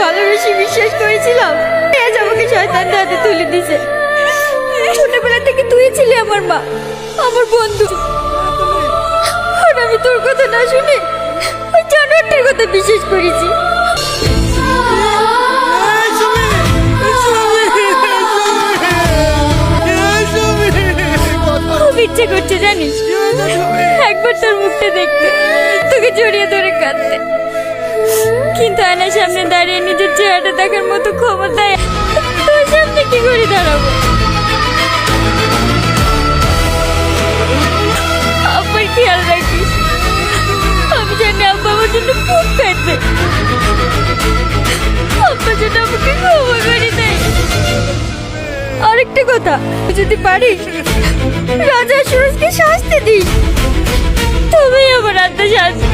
ভালোবেসে বিশ্বাস করেছিলাম, আজ আমাকে শয়তানের হাতে তুলে দিছে। ছোটবেলা থেকে তুই ছিলি আমার মা, আমার বন্ধু, আর আমি তোর কথা না শুনে ওই জানোয়ারটার কথা বিশ্বাস করেছি। খুব ইচ্ছে করছে জানিস, একবার তোর মুখটা দেখতে, তোকে জড়িয়ে ধরে কাঁদতে, কিন্তু আয়নার সামনে দাঁড়িয়ে নিজের চেহারাটা দেখার মতো ক্ষমতায় তোর সামনে কি করে দাঁড়াবো? আব্বার খেয়াল রাখিস, আমি জানি আব্বা আমার জন্য খুব কাঁদবে, আব্বা যেন আমাকে ক্ষমা করে দেয়। আরেকটা কথা, যদি পারিস রাজা সুরজকে শাস্তি দিস, তবেই আমার আত্মা শান্তি।